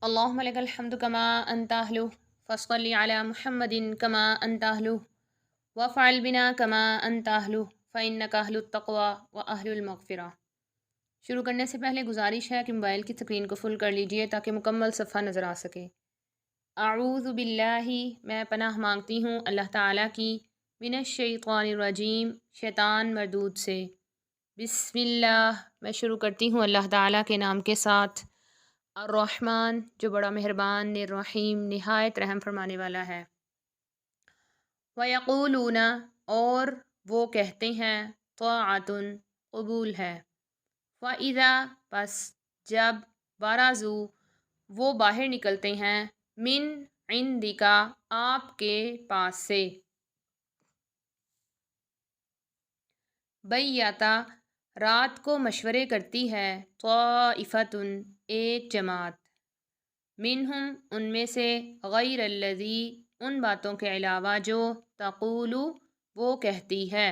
اللهم لك الحمد كما أنت أهله فصل على محمد كما أنت أهله وافعل بنا كما أنت أهله فإنك أهل التقوى وأهل المغفرة۔ شروع کرنے سے پہلے گزارش ہے کہ موبائل کی اسکرین کو فل کر لیجئے تاکہ مکمل صفحہ نظر آ سکے۔ اعوذ باللہ، میں پناہ مانگتی ہوں اللہ تعالیٰ کی، من الشیطان الرجیم، شیطان مردود سے۔ بسم اللہ، میں شروع کرتی ہوں اللہ تعالیٰ کے نام کے ساتھ۔ الرحمن، جو بڑا مہربان، الرحیم، نہایت رحم فرمانے والا ہے۔ وَيَقُولُونَ، اور وہ کہتے ہیں، طاعۃ، قبول ہے۔ وَإِذَا، پس جب، بارزوا، وہ باہر نکلتے ہیں، من عندک، آپ کے پاس سے، بیتا، رات کو مشورے کرتی ہے، طائفۃ، ایک جماعت، منہم، ان میں سے، غیر الذی، ان باتوں کے علاوہ جو، تقول، وہ کہتی ہے،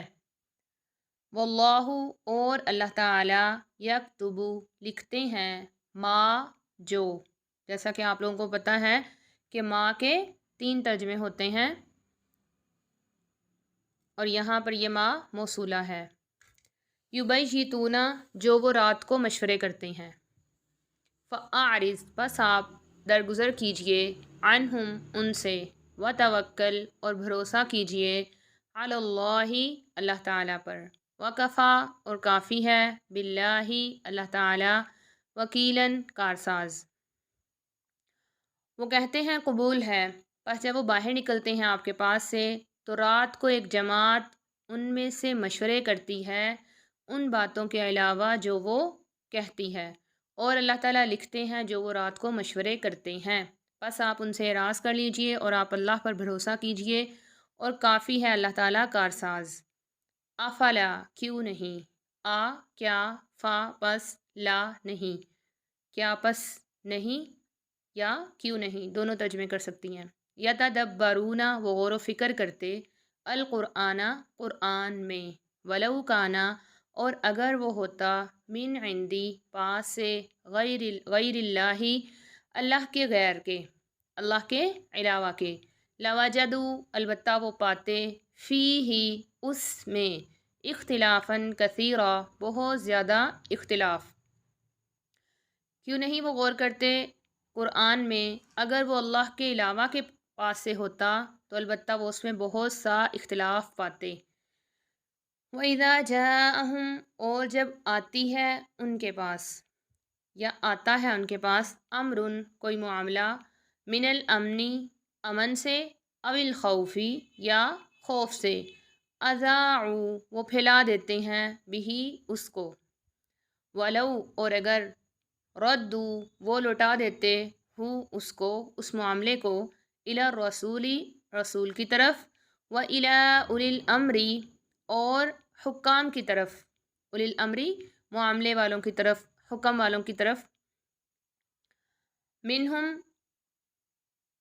واللہ، اور اللہ تعالیٰ، یکتب، لکھتے ہیں، ما، جو، جیسا کہ آپ لوگوں کو پتہ ہے کہ ما کے 3 ترجمے ہوتے ہیں اور یہاں پر یہ ما موصولہ ہے۔ یبیتون، جو وہ رات کو مشورے کرتے ہیں۔ فَأَعْرِضْ، بس آپ درگزر کیجئے، عنہم، ان سے، وتوکل، اور بھروسہ کیجئے، علی اللہ، اللہ تعالیٰ پر، وکفیٰ، اور کافی ہے، باللہ، اللہ تعالیٰ، وکیلاً، کارساز۔ وہ کہتے ہیں قبول ہے، پس جب وہ باہر نکلتے ہیں آپ کے پاس سے تو رات کو ایک جماعت ان میں سے مشورے کرتی ہے ان باتوں کے علاوہ جو وہ کہتی ہے، اور اللہ تعالیٰ لکھتے ہیں جو وہ رات کو مشورے کرتے ہیں، بس آپ ان سے اعراض کر لیجئے اور آپ اللہ پر بھروسہ کیجئے، اور کافی ہے اللہ تعالیٰ کارساز۔ افلا، کیوں نہیں، کیا، فا، پس، لا، نہیں، کیا پس نہیں یا کیوں نہیں، دونوں ترجمے کر سکتی ہیں۔ یتدبرون، وہ غور و فکر کرتے، القرآن، قرآن میں، ولو کانا، اور اگر وہ ہوتا، من عندی، پاس سے، غیر اللہ، اللہ کے غیر کے، اللہ کے علاوہ کے، لوجدوا، البتہ وہ پاتے، فیہ، اس میں، اختلافاً کثیرا، بہت زیادہ اختلاف۔ کیوں نہیں وہ غور کرتے قرآن میں، اگر وہ اللہ کے علاوہ کے پاس سے ہوتا تو البتہ وہ اس میں بہت سا اختلاف پاتے۔ وَإِذَا جَاءَهُمْ، اور جب آتی ہے ان کے پاس یا آتا ہے ان کے پاس، امرن، کوئی معاملہ، من الامنی، امن سے، او الخوفی، یا خوف سے، اذاعوا، وہ پھیلا دیتے ہیں، بہی، اس کو، ولو، اور اگر، ردو، وہ لوٹا دیتے، اس کو، اس معاملے کو، الی الرسول، رسول کی طرف، و الی اولی الامر، اور حکام کی طرف، اولی الامر، معاملے والوں کی طرف، حکم والوں کی طرف، منہم،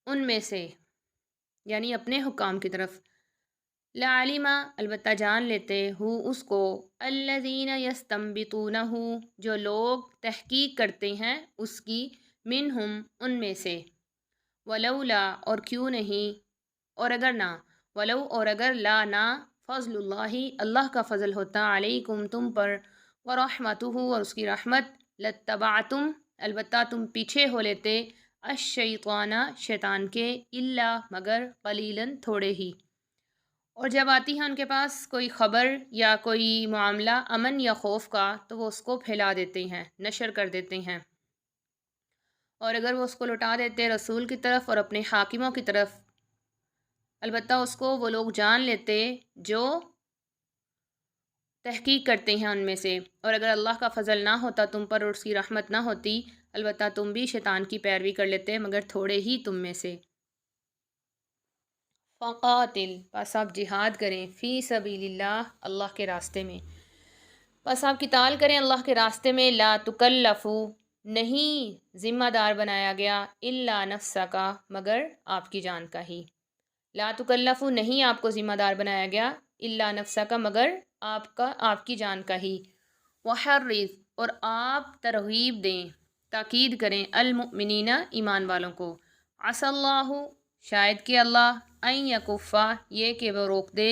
ان میں سے، یعنی اپنے حکام کی طرف، لعلم، البتہ جان لیتے، اس کو، الذین یستنبطونہ، جو لوگ تحقیق کرتے ہیں اس کی، منہم، ان میں سے، ولولا، اور کیوں نہیں، اور اگر نہ، ولو، اور اگر، لا، نہ، فضل اللہ، اللہ کا فضل ہوتا، علیکم، تم پر، ورحمتہ، اور اس کی رحمت، لاتبعتم، البتہ تم پیچھے ہو لیتے، الشیطان، شیطان کے، الا، مگر، قلیلاً، تھوڑے ہی۔ اور جب آتی ہے ان کے پاس کوئی خبر یا کوئی معاملہ امن یا خوف کا تو وہ اس کو پھیلا دیتے ہیں، نشر کر دیتے ہیں، اور اگر وہ اس کو لوٹا دیتے رسول کی طرف اور اپنے حاکموں کی طرف، البتہ اس کو وہ لوگ جان لیتے جو تحقیق کرتے ہیں ان میں سے، اور اگر اللہ کا فضل نہ ہوتا تم پر اور اس کی رحمت نہ ہوتی، البتہ تم بھی شیطان کی پیروی کر لیتے، مگر تھوڑے ہی تم میں سے۔ فقاتل، پس آپ جہاد کریں، فی سبیل اللہ، اللہ کے راستے میں، پس آپ قتال کریں اللہ کے راستے میں، لا تکلفو، نہیں ذمہ دار بنایا گیا، الا نفسک، مگر آپ کی جان کا ہی، لا تکلفو، نہیں آپ کو ذمہ دار بنایا گیا، الا نفسک، مگر آپ کی جان کا ہی، وحرض، اور آپ ترغیب دیں، تاکید کریں المؤمنین ایمان والوں کو، عسى اللہ شاید کہ اللہ ان یکفا یہ کہ وہ روک دے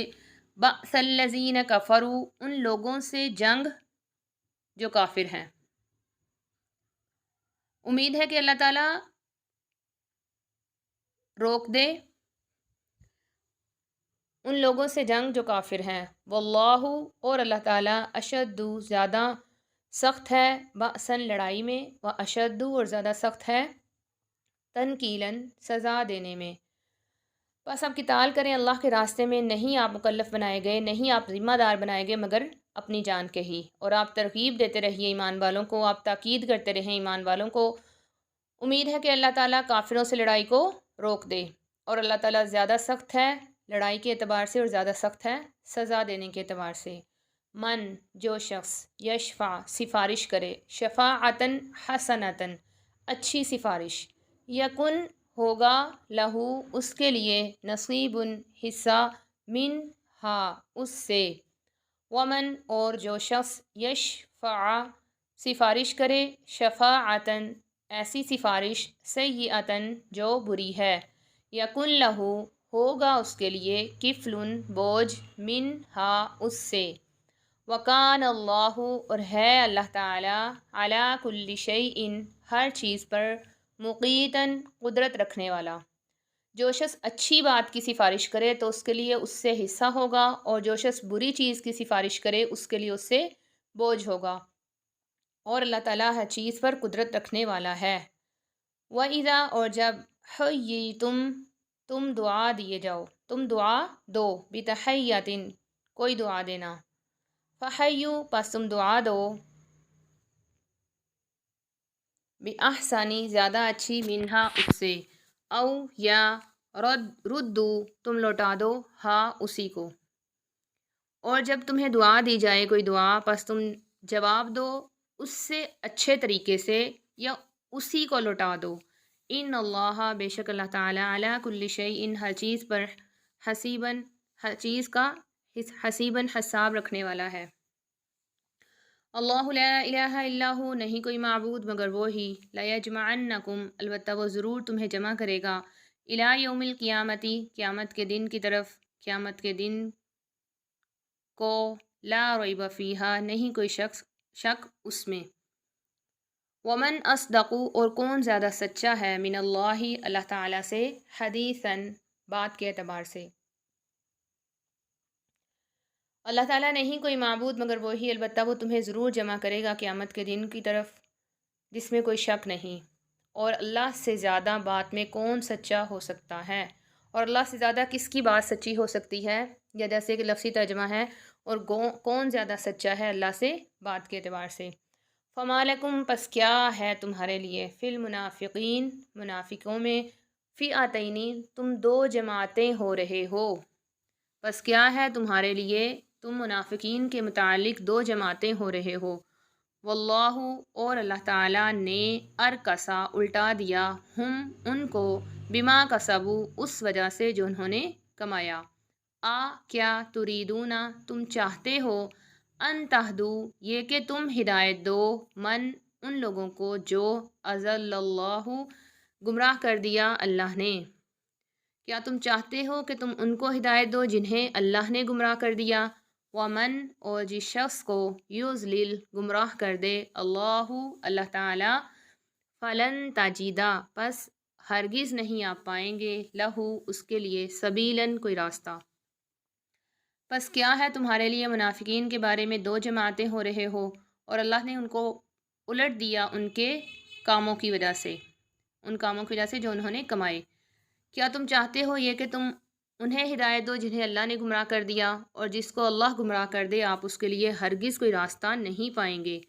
بأس الذین کفروا ان لوگوں سے جنگ جو کافر ہیں۔ امید ہے کہ اللہ تعالیٰ روک دے ان لوگوں سے جنگ جو کافر ہیں، واللہ اور اللہ تعالیٰ اشد زیادہ سخت ہے بأساً لڑائی میں، و اشد اور زیادہ سخت ہے تنکیلاً سزا دینے میں۔ بس آپ قتال کریں اللہ کے راستے میں، نہیں آپ مکلف بنائے گئے، نہیں آپ ذمہ دار بنائے گئے مگر اپنی جان کے ہی، اور آپ ترغیب دیتے رہیے ایمان والوں کو، آپ تاکید کرتے رہیں ایمان والوں کو۔ امید ہے کہ اللہ تعالیٰ کافروں سے لڑائی کو روک دے، اور اللہ تعالیٰ زیادہ سخت ہے لڑائی کے اعتبار سے اور زیادہ سخت ہے سزا دینے کے اعتبار سے۔ من جو شخص یشفع سفارش کرے، شفاعتاً حسنتاً اچھی سفارش، یکن ہوگا لہو اس کے لیے نصیب حصہ منہا اس سے، ومن اور جو شخص یشفع سفارش کرے، شفاعتاً ایسی سفارش سیئتاً جو بری ہے، یکن لہو ہوگا اس کے لیے کفلٌ بوجھ منہا اس سے، وکان اللہ اور ہے اللہ تعالیٰ علی کل شیء ہر چیز پر مقیتاً قدرت رکھنے والا۔ جو شخص اچھی بات کی سفارش کرے تو اس کے لیے اس سے حصہ ہوگا، اور جو شخص بری چیز کی سفارش کرے اس کے لیے اس سے بوجھ ہوگا، اور اللہ تعالیٰ ہر چیز پر قدرت رکھنے والا ہے۔ وَإِذَا اور جب حَيِّيتُم تم دعا دیے جاؤ، تم دعا دو، بِتَحِيَّةٍ کوئی دعا دینا، فَحَيُّوا پس تم دعا دو، بِأَحْسَنِ زیادہ اچھی منہا اس سے، او یا ردو تم لوٹا دو ہاں اسی کو۔ اور جب تمہیں دعا دی جائے کوئی دعا پس تم جواب دو اس سے اچھے طریقے سے، یا اسی کو لوٹا دو۔ ان اللہ بے شک اللہ تعالیٰ علی کل شیء ہر چیز پر حسیباً ہر چیز کا حسیباً حساب رکھنے والا ہے۔ اللہ لا الہ الا ہو نہیں کوئی معبود مگر وہی، لیجمعنکم البتہ وہ ضرور تمہیں جمع کرے گا، الی یوم القیامتی قیامت کے دن کی طرف، قیامت کے دن کو، لا ریب فیہا نہیں کوئی شک اس میں۔ ومن اصدق اور کون زیادہ سچا ہے، من اللہ اللہ تعالیٰ سے، حدیثاً بات کے اعتبار سے۔ اللہ تعالیٰ نہیں کوئی معبود مگر وہی، البتہ وہ تمہیں ضرور جمع کرے گا قیامت کے دن کی طرف جس میں کوئی شک نہیں۔ اور اللہ سے زیادہ بات میں کون سچا ہو سکتا ہے، اور اللہ سے زیادہ کس کی بات سچی ہو سکتی ہے، یا جیسے کہ لفظی ترجمہ ہے، اور کون زیادہ سچا ہے اللہ سے بات کے اعتبار سے۔ فما لکم پس کیا ہے تمہارے لیے، فی المنافقین منافقوں میں، فئتین تم دو جماعتیں ہو رہے ہو، پس کیا ہے تمہارے لیے تم منافقین کے متعلق دو جماعتیں ہو رہے ہو، واللہ اور اللہ تعالیٰ نے ارکسا الٹا دیا ہم ان کو، بما کسبوا اس وجہ سے جو انہوں نے کمایا، کیا تریدون تم چاہتے ہو، ان تہدو یہ کہ تم ہدایت دو، من ان لوگوں کو جو اضل اللہ گمراہ کر دیا اللہ نے، کیا تم چاہتے ہو کہ تم ان کو ہدایت دو جنہیں اللہ نے گمراہ کر دیا، ومن اور جس شخص کو یضلل گمراہ کر دے اللہ تعالیٰ، فلن تجیدہ پس ہرگز نہیں آپ پائیں گے، لہو اس کے لیے، سبیلاً کوئی راستہ۔ پس کیا ہے تمہارے لیے منافقین کے بارے میں دو جماعتیں ہو رہے ہو، اور اللہ نے ان کو الٹ دیا ان کے کاموں کی وجہ سے، ان کاموں کی وجہ سے جو انہوں نے کمائے۔ کیا تم چاہتے ہو یہ کہ تم انہیں ہدایت دو جنہیں اللہ نے گمراہ کر دیا، اور جس کو اللہ گمراہ کر دے آپ اس کے لیے ہرگز کوئی راستہ نہیں پائیں گے۔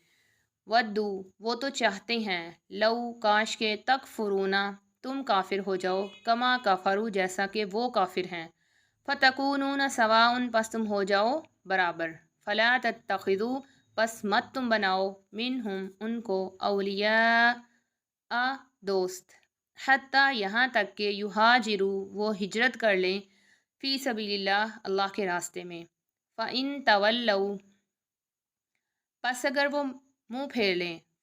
ودو وہ تو چاہتے ہیں، لو کاش کے، تکفرون تم کافر ہو جاؤ، کما کفروا جیسا کہ وہ کافر ہیں، فتکونون سواء پس تم ہو جاؤ برابر، فلا تتخذوا پس مت تم بناؤ، منہم ان کو، اولیاء دوست، حتیٰ یہاں تک کہ یہاجروا وہ ہجرت کر لیں، فی سبیل اللہ اللہ کے راستے میں، فإن تولوا پس اگر وہ منہ پھیر لیں،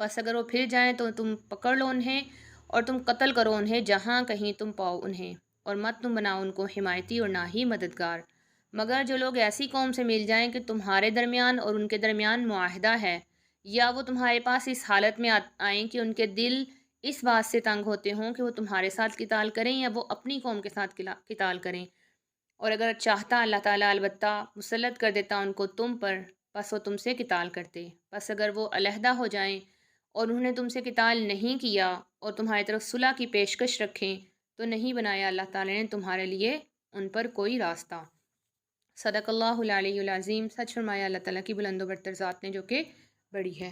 بس اگر وہ پھر جائیں تو تم پکڑ لو انہیں اور تم قتل کرو انہیں جہاں کہیں تم پاؤ انہیں، اور مت تم بناؤ ان کو حمایتی اور نہ ہی مددگار، مگر جو لوگ ایسی قوم سے مل جائیں کہ تمہارے درمیان اور ان کے درمیان معاہدہ ہے، یا وہ تمہارے پاس اس حالت میں آئیں کہ ان کے دل اس بات سے تنگ ہوتے ہوں کہ وہ تمہارے ساتھ قتال کریں یا وہ اپنی قوم کے ساتھ قتال کریں، اور اگر چاہتا اللہ تعالیٰ البتہ مسلط کر دیتا ان کو تم پر، پس وہ تم سے قتال کرتے، پس اگر وہ علیحدہ ہو جائیں اور انہوں نے تم سے قتال نہیں کیا اور تمہاری طرف صلح کی پیشکش رکھیں، تو نہیں بنایا اللہ تعالیٰ نے تمہارے لیے ان پر کوئی راستہ۔ صدق اللہ العلی العظیم، سچ فرمایا اللہ تعالیٰ کی بلند و برتر ذات نے جو کہ بڑی ہے۔